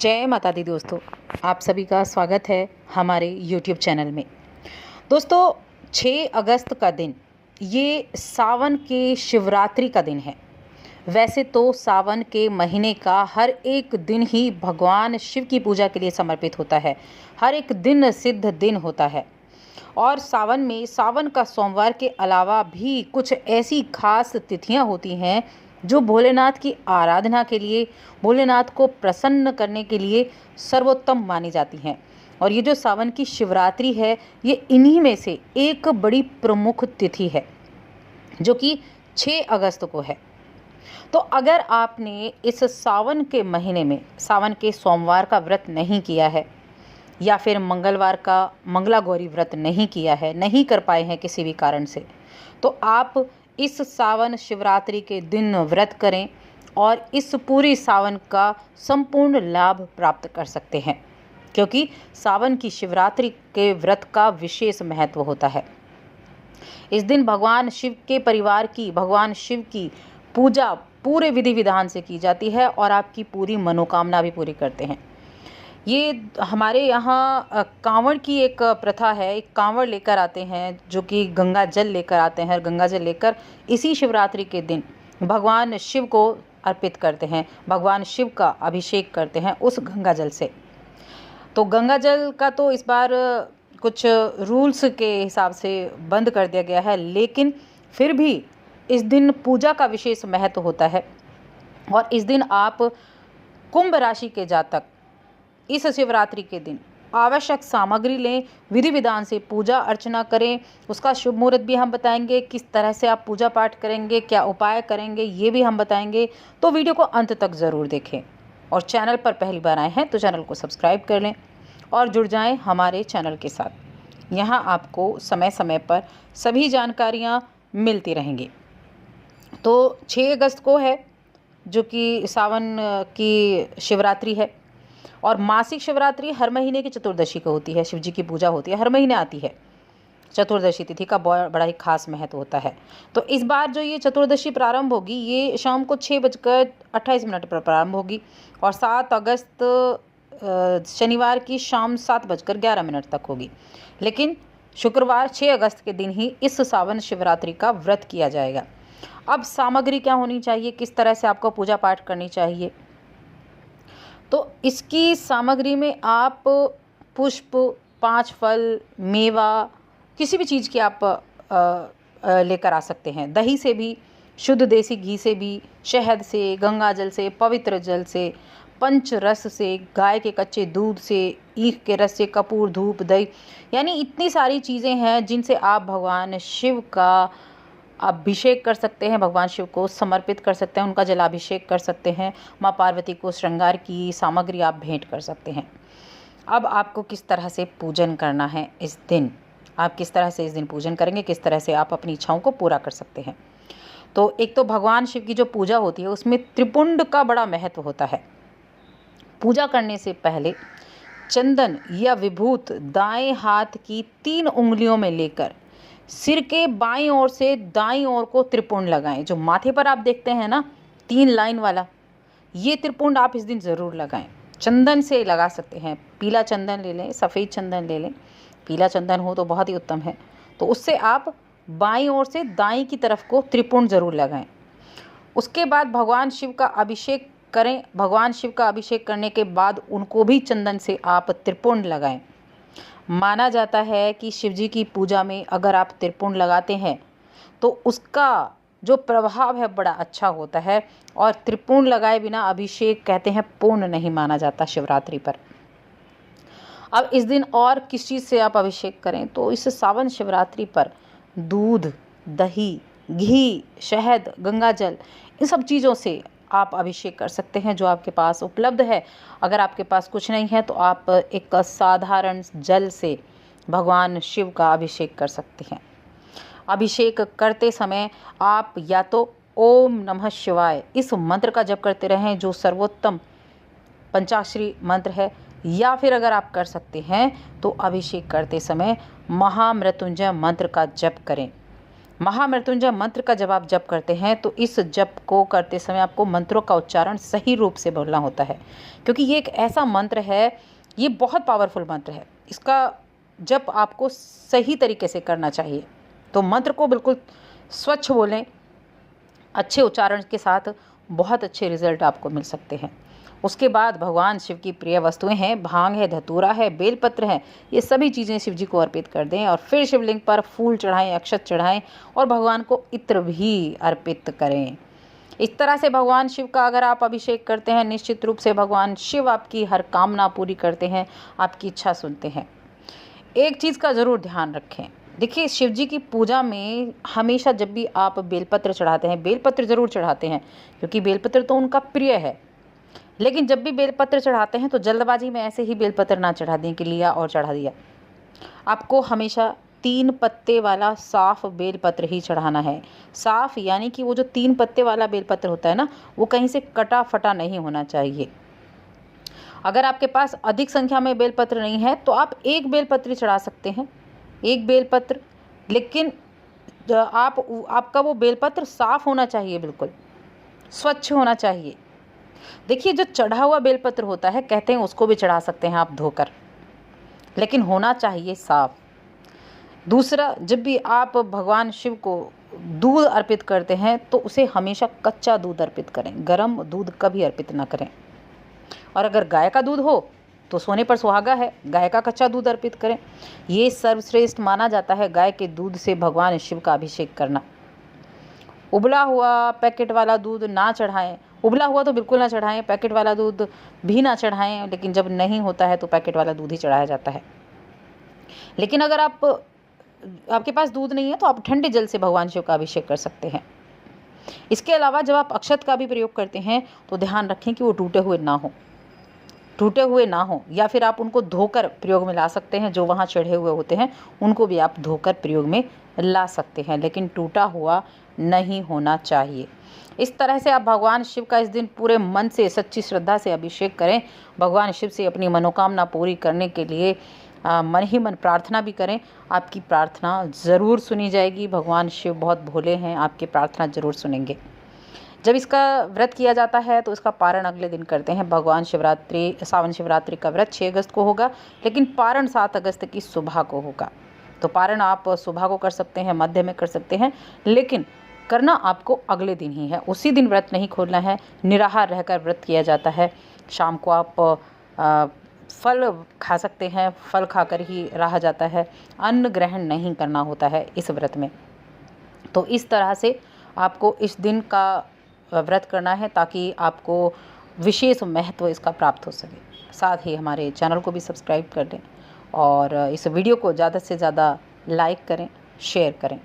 जय माता दी दोस्तों, आप सभी का स्वागत है हमारे YouTube चैनल में। दोस्तों 6 अगस्त का दिन ये सावन के शिवरात्रि का दिन है। वैसे तो सावन के महीने का हर एक दिन ही भगवान शिव की पूजा के लिए समर्पित होता है। हर एक दिन सिद्ध दिन होता है और सावन में सावन का सोमवार के अलावा भी कुछ ऐसी खास तिथियां होती हैं जो भोलेनाथ की आराधना के लिए, भोलेनाथ को प्रसन्न करने के लिए सर्वोत्तम मानी जाती हैं। और ये जो सावन की शिवरात्रि है, ये इन्हीं में से एक बड़ी प्रमुख तिथि है जो कि 6 अगस्त को है। तो अगर आपने इस सावन के महीने में सावन के सोमवार का व्रत नहीं किया है या फिर मंगलवार का मंगला गौरी व्रत नहीं किया है, नहीं कर पाए हैं किसी भी कारण से, तो आप इस सावन शिवरात्रि के दिन व्रत करें और इस पूरी सावन का संपूर्ण लाभ प्राप्त कर सकते हैं, क्योंकि सावन की शिवरात्रि के व्रत का विशेष महत्व होता है। इस दिन भगवान शिव के परिवार की, भगवान शिव की पूजा पूरे विधि विधान से की जाती है और आपकी पूरी मनोकामना भी पूरी करते हैं। ये हमारे यहाँ कांवड़ की एक प्रथा है। एक कांवड़ लेकर आते हैं जो कि गंगा जल लेकर आते हैं और गंगा जल लेकर इसी शिवरात्रि के दिन भगवान शिव को अर्पित करते हैं, भगवान शिव का अभिषेक करते हैं उस गंगा जल से। तो गंगा जल का तो इस बार कुछ रूल्स के हिसाब से बंद कर दिया गया है, लेकिन फिर भी इस दिन पूजा का विशेष महत्व होता है। और इस दिन आप कुंभ राशि के जातक इस शिवरात्रि के दिन आवश्यक सामग्री लें, विधि विधान से पूजा अर्चना करें। उसका शुभ मुहूर्त भी हम बताएंगे, किस तरह से आप पूजा पाठ करेंगे, क्या उपाय करेंगे, ये भी हम बताएंगे। तो वीडियो को अंत तक ज़रूर देखें और चैनल पर पहली बार आए हैं तो चैनल को सब्सक्राइब कर लें और जुड़ जाएं हमारे चैनल के साथ। यहाँ आपको समय समय पर सभी जानकारियाँ मिलती रहेंगी। तो 6 अगस्त को है जो कि सावन की शिवरात्रि है और मासिक शिवरात्रि हर महीने की चतुर्दशी को होती है। शिव जी की पूजा होती है, हर महीने आती है। चतुर्दशी तिथि का बड़ा ही खास महत्व होता है। तो इस बार जो ये चतुर्दशी प्रारंभ होगी, ये शाम को 6:28 पर प्रारंभ होगी और 7 अगस्त शनिवार की शाम 7:11 तक होगी। लेकिन शुक्रवार 6 अगस्त के दिन ही इस सावन शिवरात्रि का व्रत किया जाएगा। अब सामग्री क्या होनी चाहिए, किस तरह से आपको पूजा पाठ करनी चाहिए, तो इसकी सामग्री में आप पुष्प, 5 फल, मेवा, किसी भी चीज़ की आप लेकर आ सकते हैं। दही से भी, शुद्ध देसी घी से भी, शहद से, गंगा जल से, पवित्र जल से, पंच रस से, गाय के कच्चे दूध से, ईख के रस से, कपूर, धूप, दही, यानी इतनी सारी चीज़ें हैं जिनसे आप भगवान शिव का अभिषेक कर सकते हैं, भगवान शिव को समर्पित कर सकते हैं, उनका जलाभिषेक कर सकते हैं। माँ पार्वती को श्रृंगार की सामग्री आप भेंट कर सकते हैं। अब आपको किस तरह से पूजन करना है इस दिन, आप किस तरह से इस दिन पूजन करेंगे, किस तरह से आप अपनी इच्छाओं को पूरा कर सकते हैं। तो एक तो भगवान शिव की जो पूजा होती है उसमें त्रिपुंड का बड़ा महत्व होता है। पूजा करने से पहले चंदन या विभूत दाएं हाथ की 3 उंगलियों में लेकर सिर के बाईं ओर से दाईं ओर को त्रिपुंड लगाएं। जो माथे पर आप देखते हैं ना 3 लाइन वाला, ये त्रिपुंड आप इस दिन ज़रूर लगाएं। चंदन से लगा सकते हैं, पीला चंदन ले लें, सफ़ेद चंदन ले लें, पीला चंदन हो तो बहुत ही उत्तम है। तो उससे आप बाईं ओर से दाईं की तरफ को त्रिपुंड ज़रूर लगाएं। उसके बाद भगवान शिव का अभिषेक करें। भगवान शिव का अभिषेक करने के बाद उनको भी चंदन से आप त्रिपुंड लगाएं। माना जाता है कि शिव जी की पूजा में अगर आप त्रिपुंड लगाते हैं तो उसका जो प्रभाव है बड़ा अच्छा होता है और त्रिपुंड लगाए बिना अभिषेक कहते हैं पूर्ण नहीं माना जाता शिवरात्रि पर। अब इस दिन और किस चीज़ से आप अभिषेक करें, तो इस सावन शिवरात्रि पर दूध, दही, घी, शहद, गंगा जल, इन सब चीज़ों से आप अभिषेक कर सकते हैं जो आपके पास उपलब्ध है। अगर आपके पास कुछ नहीं है तो आप एक साधारण जल से भगवान शिव का अभिषेक कर सकते हैं। अभिषेक करते समय आप या तो ओम नमः शिवाय इस मंत्र का जप करते रहें जो सर्वोत्तम पंचाक्षरी मंत्र है, या फिर अगर आप कर सकते हैं तो अभिषेक करते समय महामृत्युंजय मंत्र का जप करें। महामृत्युंजय मंत्र का जब आप जप करते हैं तो इस जप को करते समय आपको मंत्रों का उच्चारण सही रूप से बोलना होता है, क्योंकि ये एक ऐसा मंत्र है, ये बहुत पावरफुल मंत्र है। इसका जप आपको सही तरीके से करना चाहिए। तो मंत्र को बिल्कुल स्वच्छ बोलें, अच्छे उच्चारण के साथ बहुत अच्छे रिजल्ट आपको मिल सकते हैं। उसके बाद भगवान शिव की प्रिय वस्तुएं हैं, भांग है, धतूरा है, बेलपत्र है, ये सभी चीज़ें शिव जी को अर्पित कर दें और फिर शिवलिंग पर फूल चढ़ाएं, अक्षत चढ़ाएं और भगवान को इत्र भी अर्पित करें। इस तरह से भगवान शिव का अगर आप अभिषेक करते हैं, निश्चित रूप से भगवान शिव आपकी हर कामना पूरी करते हैं, आपकी इच्छा सुनते हैं। एक चीज़ का ज़रूर ध्यान रखें, देखिए शिव जी की पूजा में हमेशा जब भी आप बेलपत्र चढ़ाते हैं, बेलपत्र ज़रूर चढ़ाते हैं क्योंकि बेलपत्र तो उनका प्रिय है, लेकिन जब भी बेलपत्र चढ़ाते हैं तो जल्दबाजी में ऐसे ही बेलपत्र ना चढ़ा दें कि लिया और चढ़ा दिया। आपको हमेशा 3 पत्ते वाला साफ बेलपत्र ही चढ़ाना है। साफ यानी कि वो जो 3 पत्ते वाला बेलपत्र होता है ना, वो कहीं से कटा फटा नहीं होना चाहिए। अगर आपके पास अधिक संख्या में बेलपत्र नहीं है तो आप एक बेलपत्र चढ़ा सकते हैं, एक बेलपत्र, लेकिन आपका वो बेलपत्र साफ होना चाहिए, बिल्कुल स्वच्छ होना चाहिए। देखिए जो चढ़ा हुआ बेलपत्र होता है, कहते हैं उसको भी चढ़ा सकते हैं आप धोकर, लेकिन होना चाहिए साफ। दूसरा, जब भी आप भगवान शिव को दूध अर्पित करते हैं तो उसे हमेशा कच्चा दूध अर्पित करें, गर्म दूध कभी अर्पित ना करें। और अगर गाय का दूध हो तो सोने पर सुहागा है, गाय का कच्चा दूध अर्पित करें। ये सर्वश्रेष्ठ माना जाता है गाय के दूध से भगवान शिव का अभिषेक करना। उबला हुआ पैकेट वाला दूध ना चढ़ाएं, उबला हुआ तो बिल्कुल ना चढ़ाएं, पैकेट वाला दूध भी ना चढ़ाएं, लेकिन जब नहीं होता है तो पैकेट वाला दूध ही चढ़ाया जाता है। लेकिन अगर आपके पास दूध नहीं है तो आप ठंडे जल से भगवान शिव का अभिषेक कर सकते हैं। इसके अलावा जब आप अक्षत का भी प्रयोग करते हैं तो ध्यान रखें कि वो टूटे हुए ना हो, या फिर आप उनको धोकर प्रयोग में ला सकते हैं। जो वहाँ चढ़े हुए होते हैं उनको भी आप धोकर प्रयोग में ला सकते हैं, लेकिन टूटा हुआ नहीं होना चाहिए। इस तरह से आप भगवान शिव का इस दिन पूरे मन से, सच्ची श्रद्धा से अभिषेक करें। भगवान शिव से अपनी मनोकामना पूरी करने के लिए मन ही मन प्रार्थना भी करें, आपकी प्रार्थना ज़रूर सुनी जाएगी। भगवान शिव बहुत भोले हैं, आपकी प्रार्थना ज़रूर सुनेंगे। जब इसका व्रत किया जाता है तो इसका पारण अगले दिन करते हैं। सावन शिवरात्रि का व्रत 6 अगस्त को होगा, लेकिन पारण 7 अगस्त की सुबह को होगा। तो पारण आप सुबह को कर सकते हैं, मध्य में कर सकते हैं, लेकिन करना आपको अगले दिन ही है। उसी दिन व्रत नहीं खोलना है, निराहार रहकर व्रत किया जाता है। शाम को आप फल खा सकते हैं, फल खाकर ही रहा जाता है, अन्न ग्रहण नहीं करना होता है इस व्रत में। तो इस तरह से आपको इस दिन का व्रत करना है ताकि आपको विशेष महत्व इसका प्राप्त हो सके। साथ ही हमारे चैनल को भी सब्सक्राइब कर दें और इस वीडियो को ज़्यादा से ज़्यादा लाइक करें, शेयर करें।